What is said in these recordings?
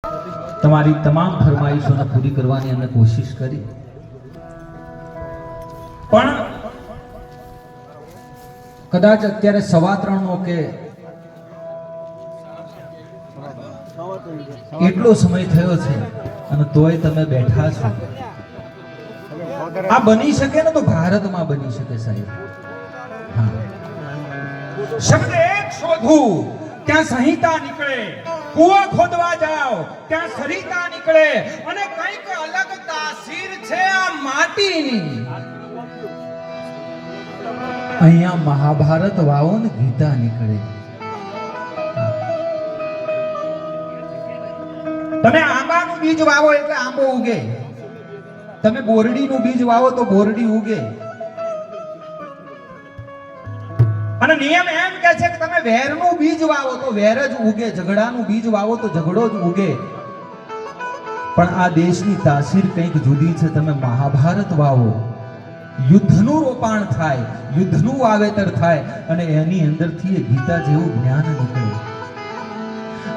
તમારી તમામ ફરમાઈશોને પૂરી કરવાની અમે કોશિશ કરી, પણ કદાચ અત્યારે 3:15 કે એટલો સમય થયો છે અને તોય તમે બેઠા છો. આ બની શકે ને તો ભારતમાં બની શકે સાહેબ. હા, શબ્દ એક શોધું ત્યાં સંહિતા નીકળે, કુવા ખોદવા જાઓ ત્યાં સરિતા નીકળે, અને કંઈક અલગ તાસીર છે આ માટીની. અહીંયા મહાભારત વાવો ને ગીતા નીકળે. તમે આંબાનું બીજ વાવો એટલે આંબો ઉગે, તમે બોરડીનું બીજ વાવો તો બોરડી ઉગે. અને નિયમ એમ કહે છે કે તમે વેરનું બીજ વાવો તો વેર જ ઉગે, ઝઘડાનું બીજ વાવો તો ઝઘડો જ ઉગે. પણ આ દેશની તાસીર કંઈક જુદી છે. તમે મહાભારત વાવો, યુદ્ધનું રોપાણ થાય, યુદ્ધનું વાવેતર થાય, અને એની અંદરથી એ ગીતા જેવું જ્ઞાન નીકળે.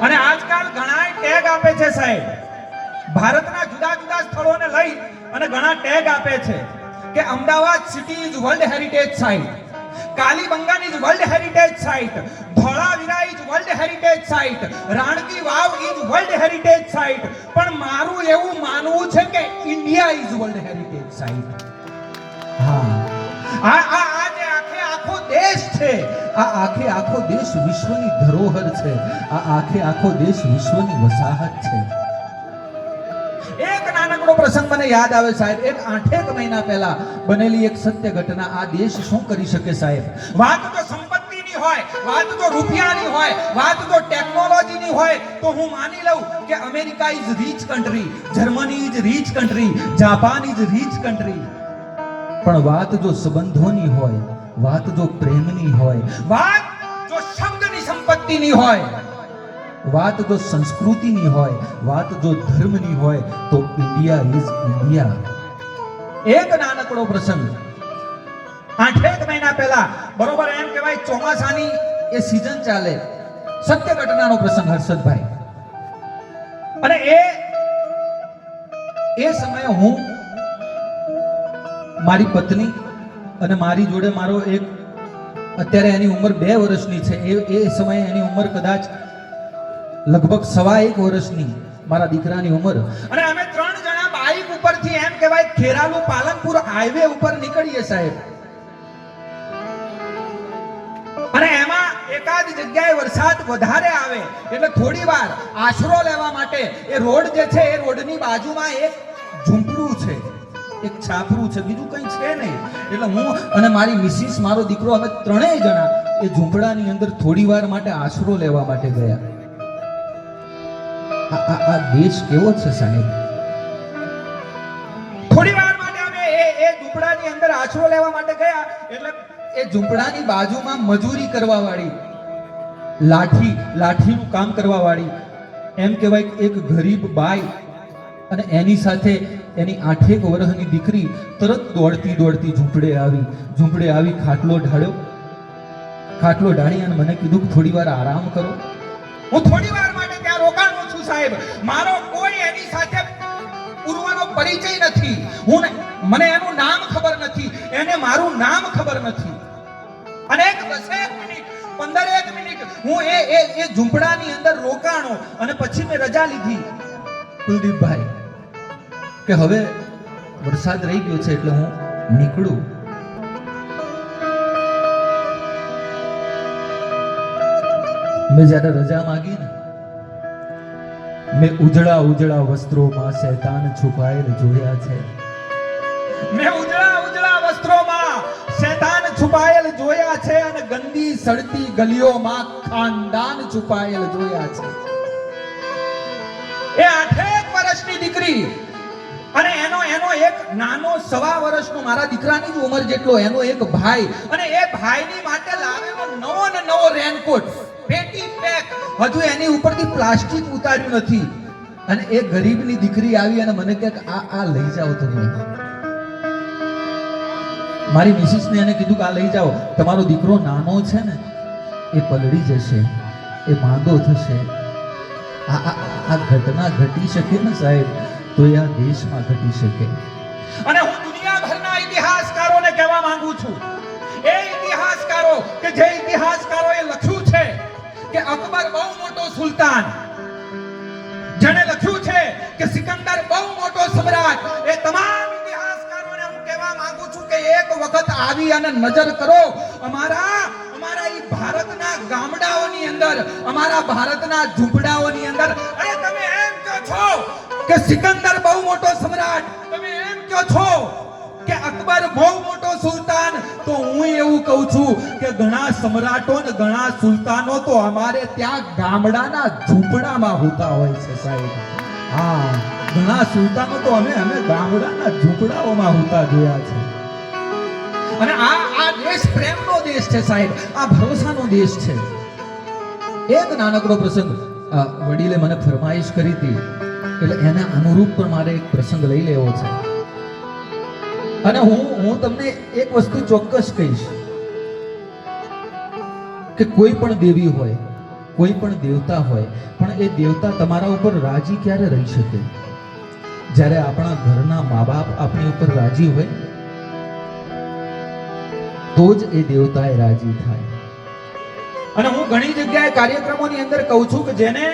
અને આજકાલ ઘણા ટેગ આપે છે સાહેબ, ભારતના જુદા જુદા સ્થળોને લઈ અને ઘણા ટેગ આપે છે કે Ahmedabad city is world heritage site, Kalibangan is world heritage site, Dholavira is world heritage site, Rani ki Vav is world heritage site. પણ મારું એવું માનવું છે કે India is world heritage site. હા, આ જે આખો દેશ છે, આ આખો દેશ વિશ્વની ધરોહર છે, આ આખો દેશ વિશ્વની વસાહત છે. એક નાનકડો પ્રસંગ મને યાદ આવે સાહેબ. એક 8 મહિના પહેલા બનેલી એક સત્ય ઘટના. આ દેશ શું કરી શકે સાહેબ? વાત તો સંપત્તિની હોય, વાત તો રૂપિયાની હોય, વાત તો ટેકનોલોજીની હોય તો હું માની લઉં કે America is rich country, Germany is rich country, Japan is rich country. પણ વાત જો સંબંધોની હોય, વાત જો પ્રેમની હોય, વાત જો શબ્દની સંપત્તિની હોય, વાત જો સંસ્કૃતિની હોય, વાત જો ધર્મની હોય તો ઇન્ડિયા ઇઝ ઇન્ડિયા. એક નાનકડો પ્રસંગ 8 મહિના પહેલા, બરોબર એમ કહેવાય ચોમાસાની એ સીઝન ચાલે, સત્ય ઘટનાનો પ્રસંગ હર્ષદભાઈ. અને એ સમયે હું, મારી પત્ની અને મારી જોડે મારો એક, અત્યારે એની ઉંમર 2 વર્ષની છે, એ સમયે એની ઉંમર કદાચ લગભગ 1.25 વર્ષની, મારા દીકરાની ઉંમર. અને અમે 3 જણા બાઇક ઉપરથી એમ કહેવાય ખેરાલુ પાલનપુર હાઈવે ઉપર નીકળીએ સાહેબ. અને એમાં એકાદ જગ્યાએ વરસાદ વધારે આવે એટલે થોડી વાર આશરો લેવા માટે એ રોડ જે છે, એ રોડની બાજુમાં એક ઝૂંપડું છે, એક છાપરું છે, બીજું કંઈ છે નહીં. એટલે હું અને મારી મિસિસ, મારો દીકરો, અમે 3 જણા એ ઝૂંપડાની અંદર થોડી વાર માટે આશરો લેવા માટે ગયા. આ દેશ કેવો છે સાહેબ? થોડી વાર માટે અમે એ ઝૂંપડાની અંદર આશરો લેવા માટે ગયા. એટલે એ ઝૂંપડાની બાજુમાં મજૂરી કરવા વાળી, લાઠીનું કામ કરવા વાળી, એમ કહેવાય એક ગરીબ બાઈ અને એની સાથે એની 8 વર્ષની દીકરી તરત દોડતી ઝૂંપડે આવી ખાટલો ઢાળી અને મને કીધું કે થોડી વાર આરામ કરો. હું થોડી વાર માટે ત્યાં રોકાણો છું સાહેબ. મારો કોઈ એની સાથે પૂર્વનો પરિચય નથી, મને એનું નામ ખબર નથી, એને મારું નામ ખબર નથી. અને 10 મિનિટ 15 મિનિટ હું એ ઝૂંપડાની અંદર રોકાણો અને પછી મેં રજા લીધી કુલદીપભાઈ કે હવે વરસાદ રહી ગયો છે એટલે હું નીકળું. મેં જ્યારે રજા માંગી ને, મેં ઉજળા વસ્ત્રોમાં શૈતાન છુપાયેલ જોયા છે. મેં ઉજળા વસ્ત્રોમાં શૈતાન છુપાયેલ જોયા છે અને ગંદી સડતી ગલીઓમાં ખાનદાન છુપાયેલ જોયા છે. એ 8 વર્ષની દીકરી અને એનો એક નાનો 1.25 વર્ષનો, મારા દીકરાની જ ઉંમર જેટલો એનો એક ભાઈ, અને એ ભાઈની માટે લાવેલો નવો રેનકોટ, પેટી પેક, હજુ એની ઉપરથી પ્લાસ્ટિક ઉતાર્યું નથી. અને એ ગરીબની દીકરી આવી અને મને કહે આ લઈ જાઓ તમે. મારી મિસિસને એને કીધું કે આ લઈ જાઓ, તમારો દીકરો નાનો છે ને, એ પલળી જશે, એ માંદો થશે, આ ઘટના ઘટી શકે ને સાહેબ, તો એ આ દેશમાં ઘટી શકે. અને હું દુનિયાભરના ઇતિહાસકારોને કહેવા માંગુ છું, એ ઇતિહાસકારો કે જે ઇતિહાસકારોએ લખ્યું છે કે અકબર બહુ મોટો સુલતાન, જેને લખ્યું છે કે સિકંદર બહુ મોટો સમ્રાટ, એ તમામ ઇતિહાસકારોને હું કહેવા માંગુ છું કે એક વખત આવી અને નજર કરો અમારા ઈ ભારતના ગામડાઓની અંદર, અમારા ભારતના ઝૂંપડાઓની અંદર. અરે તમે એમ કહો છો કે સિકંદર બહુ મોટો સમ્રાટ, તમે એમ કહો છો કે અકબર બહુ મોટો સુલતાન, તો હું એવું કહું છું કે ઘણા સમ્રાટો ને ઘણા સુલતાનો તો અમારે ત્યાં ગામડાના ઝૂંપડામાં હોતા હોય છે સાહેબ. હા, ઘણા સુલતાનો તો અમે ગામડાના ઝૂંપડાઓમાં હોતા જોયા છે. અને આ દેશ પ્રેમનો દેશ છે સાહેબ, આ ભરોસાનો દેશ છે. એક નાનકડો પ્રસંગ વડીલે મને ફરમાઈશ કરી હતી, એટલે એને અનુરૂપ પણ મારે એક પ્રસંગ લઈ લેવો છે. અને હું તમને એક વસ્તુ ચોક્કસ કહીશ કે કોઈ પણ દેવી હોય, કોઈ પણ દેવતા હોય, પણ એ દેવતા તમારા ઉપર રાજી ક્યારે રહી શકે? જ્યારે આપણા ઘરના મા બાપ આપણી ઉપર રાજી હોય તો જ એ દેવતા એ રાજી થાય. અને હું ઘણી જગ્યાએ કાર્યક્રમોની અંદર કહું છું કે જેને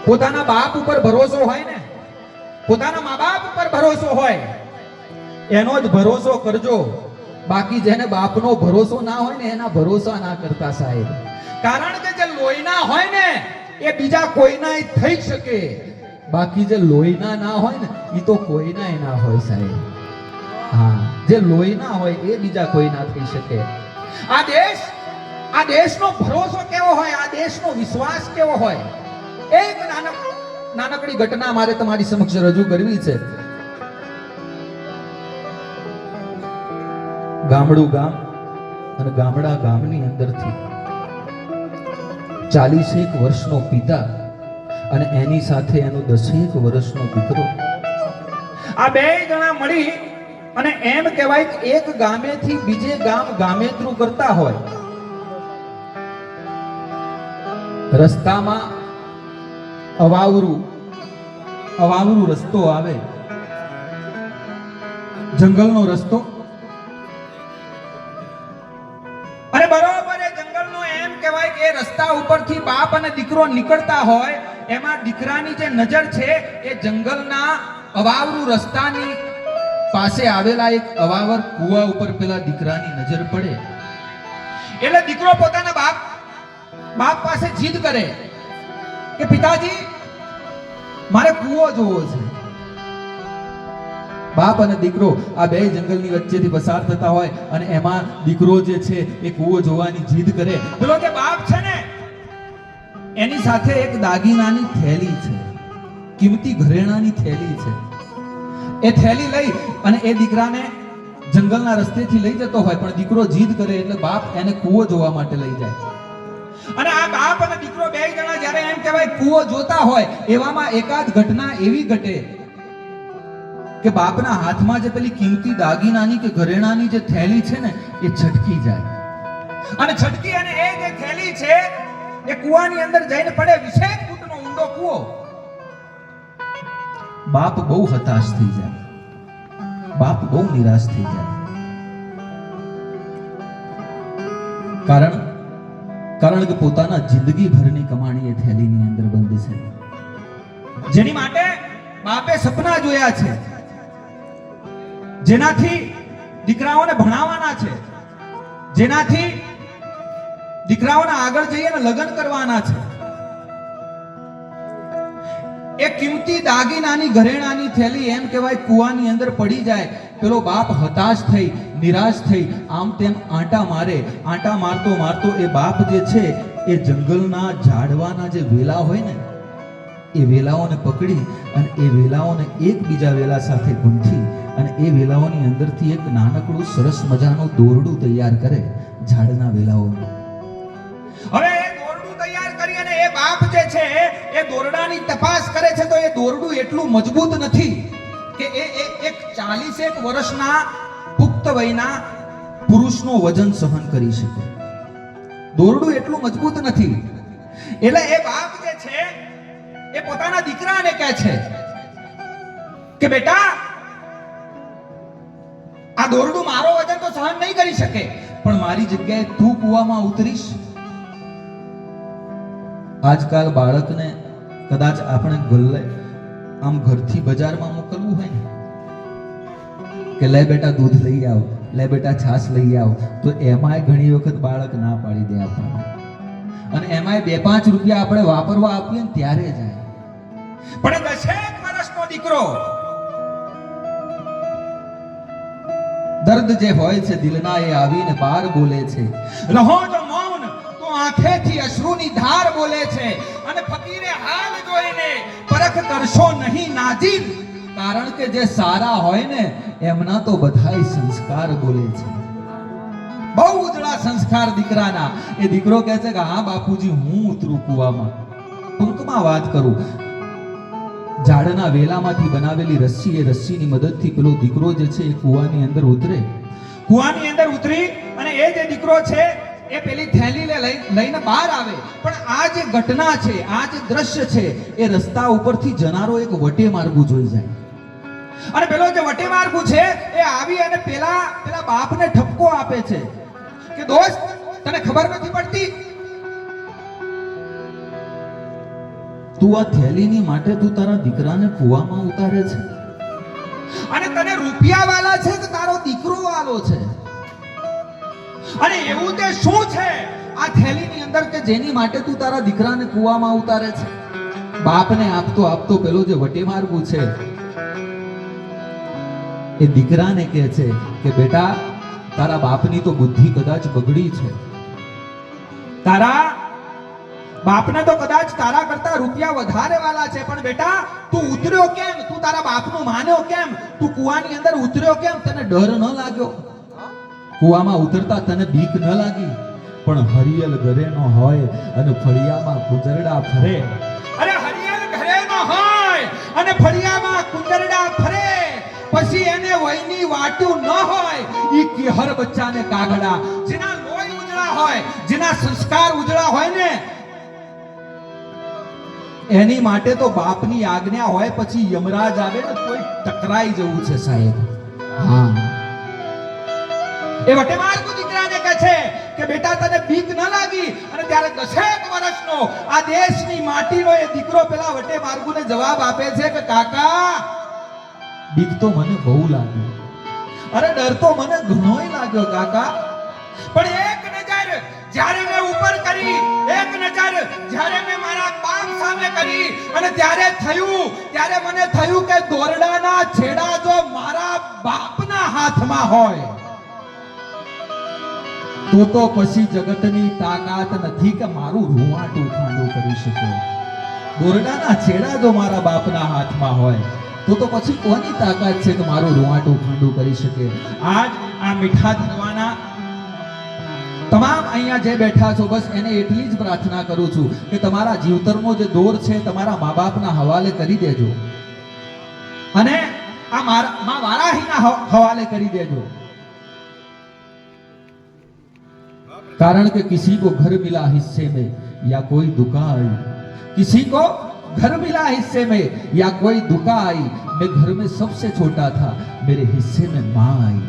પોતાના બાપ ઉપર ભરોસો હોય ને, પોતાના મા બાપ ઉપર ભરોસો હોય, એનો જ ભરોસો કરજો. બાકી જેને બાપનો ભરોસો ના હોય ને એના ભરોસા ના કરતા સાહેબ. કારણ કે જે લોહીના હોય ને એ બીજા કોઈના થઈ શકે, બાકી જે લોહીના ના હોય ને એ તો કોઈના ના હોય સાહેબ. હા, જે લોહીના હોય એ બીજા કોઈના થઈ શકે. આ દેશનો ભરોસો કેવો હોય, આ દેશનો વિશ્વાસ કેવો હોય, એક નાનકડી ઘટના મારે તમારી સમક્ષ રજૂ કરવી છે. ગામડું ગામ અને ગામની અંદરથી 40 વર્ષનો પિતા અને એની સાથે એનો 10 વર્ષનો દીકરો, આ બે જણા મળી અને એમ કહેવાય કે એક ગામેથી બીજે ગામેત્રું કરતા હોય. રસ્તામાં અવાવરું રસ્તો આવે, જંગલનો રસ્તો. અને બરોબર એ જંગલનો એમ કહેવાય કે રસ્તા ઉપરથી બાપ અને દીકરો નીકળતા હોય, એમાં દીકરાની જે નજર છે એ જંગલના અવાવરું રસ્તાની પાસે આવેલા એક અવાવર કુવા ઉપર પેલા દીકરાની નજર પડે. એટલે દીકરો પોતાના બાપ પાસે જીદ કરે કે પિતાજી મારે કૂવો જોવો છે. બાપ અને દીકરો આ બે જંગલની વચ્ચેથી પસાર થતા હોય અને એમાં દીકરો જે છે એ કૂવો જોવાની જીદ કરે. પેલો જે બાપ છે ને એની સાથે એક દાગીનાની થેલી છે, કિંમતી ઘરેણાની થેલી છે. એ થેલી લઈ અને એ દીકરાને જંગલના રસ્તેથી લઈ જતો હોય, પણ દીકરો જીદ કરે એટલે બાપ એને કૂવો જોવા માટે લઈ જાય. અને આ બાપ અને દીકરો બે જણા જ્યારે એમ કહેવાય કૂવો જોતા હોય, એવામાં એકાદ ઘટના એવી ઘટે કે બાપના હાથમાં જે પેલી કિંમતી દાગીનાની કે ઘરેણાની જે થેલી છે ને એ છટકી જાય. અને છટકી અને એ જે થેલી છે એ કૂવાની અંદર જઈને પડે. 20 ફૂટનો ઊંડો કૂવો. બાપ બહુ હતાશ થઈ જાય, બાપ બહુ નિરાશ થઈ જાય. કારણ કે પોતાના જિંદગી ભરની કમાણી એ થેલીની અંદર બંધ છે, જેની માટે બાપે સપના જોયા છે, જેનાથી દીકરાઓને ભણાવવાના છે, જેનાથી દીકરાઓને આગળ જઈને લગ્ન કરવાના છે. એ કિંમતી દાગીનાની ઘરેણાની થેલી એમ કહેવાય કૂવાની અંદર પડી જાય. પેલો બાપ હતાશ થઈ, નિરાશ થઈ, આમ તેમ આંટા મારતો એ બાપ જે છે એ જંગલના ઝાડવાના જે વેલા હોય ને એ વેલાઓને પકડી અને એ વેલાઓને એકબીજા વેલા સાથે ગૂંથી અને એ વેલાઓની અંદરથી એક નાનકડું સરસ મજાનું દોરડું તૈયાર કરે ઝાડના વેલાઓનું. હવે એ દોરડું તૈયાર કરી અને એ બાપ જે છે એ દોરડાની તપાસ કરે છે તો એ દોરડું એટલું મજબૂત નથી કે એક 40 વર્ષના પુખ્ત વયના પુરુષનું વજન સહન કરી શકે. દોરડું એટલું મજબૂત નથી. એટલે એ બાપ જે છે એ પોતાના દીકરાને કહે છે કે બેટા આ દોરડું મારો વજન તો સહન નહીં કરી શકે, પણ મારી જગ્યાએ તું કૂવામાં ઉતરીશ. આજકાલ બાળકને કદાચ આપણે ગલ્લે આમ ઘરથી બજારમાં મોકલવું હોય ને કે લે બેટા દૂધ લઈ આવ, લે બેટા છાશ લઈ આવ, તો એમાંય ઘણી વખત બાળક ના પાડી દે આપણને, અને એમાંય 2-5 રૂપિયા આપણે વાપરવા આપીએ ને ત્યારે જાય. પણ 10 વર્ષનો દીકરો દર્દ જે હોય છે દિલના એ આવીને બાર બોલે છે. રહો જો મૌન તો આંખેથી અશ્રુની ધાર બોલે છે, અને ફકીરે હાલ જોઈને પરખ કરશો નહીં નાજીર, કારણ કે જે સારા હોય ને એમના તો બધાય સંસ્કાર બોલે છે. બહુ ઉજળા સંસ્કાર દીકરાના. એ દીકરો કહે છે કે હા બાપુજી હું ઉતરું કૂવામાં. ટૂંકમાં વાત કરું, ઝાડના વેલામાંથી બનાવેલી રસ્સી, એ રસ્સીની મદદથી પેલો દીકરો જે છે એ કૂવાની અંદર ઉતરે. કૂવાની અંદર ઉતરી અને એ જે દીકરો છે એ પેલી થેલી લઈને બહાર આવે. પણ આ જે ઘટના છે, આ જે દ્રશ્ય છે, એ રસ્તા ઉપરથી જનારો એક વટે માર્ગુ જોઈ જાય. અને પેલો જે વટે માર્ગુ છે એ આવી અને પેલા બાપને ઠપકો આપે છે કે દોસ્ત તને ખબર નથી પડતી, તું આ થેલીની માટે તું તારા દીકરાને કૂવામાં ઉતારે છે, અને તને રૂપિયા વાલા છે કે તારો દીકરો વાલો છે, અને એવું તે શું છે આ થેલીની અંદર કે જેની માટે તું તારા દીકરાને કૂવામાં ઉતારે છે? બાપને આપતો આપતો પેલો જે વટે માર્ગુ છે એ દીકરાને કહે છે કે બેટા તારા બાપની તો બુદ્ધિ કદાચ બગડી છે, તારા બાપને તો કદાચ તારા કરતા રૂપિયા વધારે વાલા છે, પણ બેટા તું ઉતર્યો કેમ? તું તારા બાપનું માન્યો કેમ? તું કૂવાની અંદર ઉતર્યો કેમ? તને ડર ન લાગ્યો? કૂવામાં ઉતરતા તને બીક ન લાગી? પણ હરિયલ ઘરે નો હોય અને ફળિયામાં કુંજરડા ફરે. અરે હરિયલ ઘરે નો હોય અને ફળિયામાં કુંજરડા ફરે, પછી એને વયની વાટ્યું ન હોય, ઈ કિહર બચ્ચાને કાગડા. જેના લોહી ઉજળા હોય, જેના સંસ્કાર ઉજળા હોય ને એની માટે તો બાપની આજ્ઞા હોય, પછી યમરાજ આવે ને કોઈ ટકરાઈ જવું છે સાહેબ. હા, એ વટે માર્ગુ દીકરાને કહે છે કે બેટા તને બીક ન લાગી? અને ત્યારે 10 વર્ષનો આ દેશની માટીનો એ દીકરો પેલા વટે માર્ગુને જવાબ આપે છે કે કાકા બીક તો મને બહુ લાગી, અરે ડર તો મને ઘણોય લાગ્યો કાકા, પણ એક નજર જ્યારે મેં ઉપર કરી, એક નજર જ્યારે મેં મારા બાપ સામે કરી, અને ત્યારે મને થયું કે દોરડાના છેડા જો મારા બાપના હાથમાં હોય તો પછી જગતની તાકાત નથી કે મારું રૂવાટું ખાંડું કરી શકે. દોરડાના છેડા જો મારા બાપના હાથમાં હોય તો પછી કોની તાકાત છે કે મારું રૂવાટું ખાંડું કરી શકે? આજ આ મીઠા ધરવાના તમામ અહીંયા જે બેઠા છો, બસ એને એટલી જ પ્રાર્થના કરું છું કે તમારા જીવતરનો જે દોર છે તમારા મા બાપના હવાલે કરી દેજો, અને આ મા વારાહીના હવાલે કરી દેજો. कारण कि किसी को घर मिला हिस्से में या कोई दुका आई, किसी को घर मिला हिस्से में या कोई दुका आई, मैं घर में सबसे छोटा था मेरे हिस्से में माँ आई,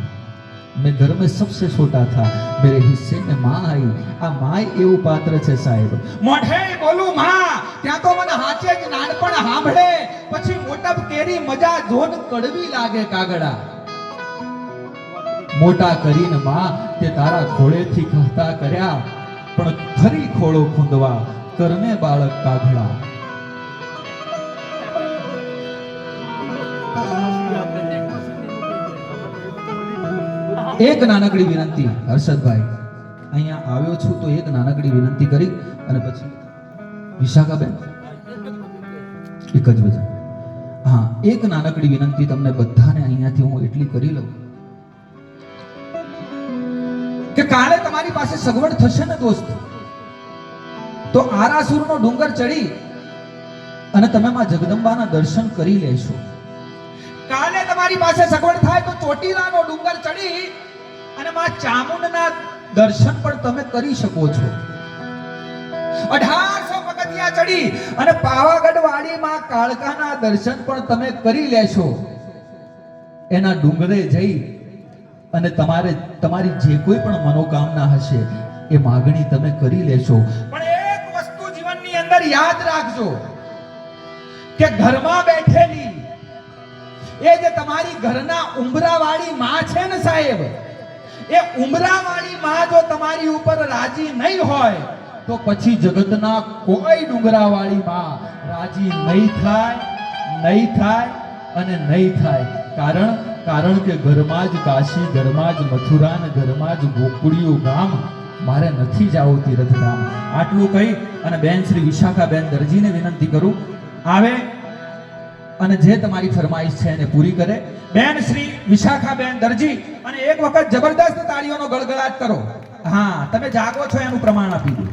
मैं घर में सबसे छोटा था मेरे हिस्से में माँ आई. આ માય એવું પાત્ર છે સાહેબ. મોઢે બોલું માં ત્યાં તો મને હાચે જ નાનપણ સાંભળે, પછી મોટપ કેરી મજા જોન કડવી લાગે કાગડા. મોટા કરીને માં તે તારા ખોળેથી કહતા કર્યા, પણ ખરી ખોળો ખૂંદવા કરને બાળક કાગડા. એક નાનકડી વિનંતી હર્ષદભાઈ, અહીંયા આવ્યો છું તો એક નાનકડી વિનંતી કરી અને પછી વિશાખાબેન એક જ વજન. હા, એક નાનકડી વિનંતી તમને બધાને અહીંયાથી હું એટલી કરી લઉં કે કાલે તમારી પાસે સગવડ થશે ને દોસ્ત, તો આરાસુરનો ડુંગર ચડી અને તમે માં જગદંબાના દર્શન કરી લેશો. કાલે તમારી પાસે સગવડ થાય તો ચોટીલાનો ડુંગર ચડી અને માં ચામુંડના દર્શન પણ તમે કરી શકો છો. 1800 પગથિયા ચડી અને પાવાગઢ વાડીમાં કાળકાના દર્શન પણ તમે કરી લેશો. એના ડુંગરે જઈ અને તમારી જે કોઈ પણ મનોકામના હશે એ માગણી તમે કરી લેશો. પણ એક વસ્તુ જીવનની અંદર યાદ રાખજો કે ઘરમાં બેઠેલી એ જે તમારી ઘરના ઉંબરાવાળી માં છે ને સાહેબ, એ ઉંબરાવાળી માં જો તમારી ઉપર રાજી નહીં હોય તો પછી જગતના કોઈ ડુંગરાવાળી માં રાજી નહીં થાય અને નહીં થાય. કારણ કે ઘરમાં જ કાશી, ઘરમાં જ મથુરા ને ઘરમાં જ ગોકુળિયું ગામ, મારે નથી જાવું તીર્થધામ. આટલું કહી અને બેન શ્રી વિશાખાબેન દરજીને વિનંતી કરું આવે અને જે તમારી ફરમાઈશ છે એને પૂરી કરે. બેન શ્રી વિશાખાબેન દરજી, અને એક વખત જબરદસ્ત તાળીઓનો ગળગળાટ કરો. હા, તમે જાગો છો એનું પ્રમાણ આપી દો.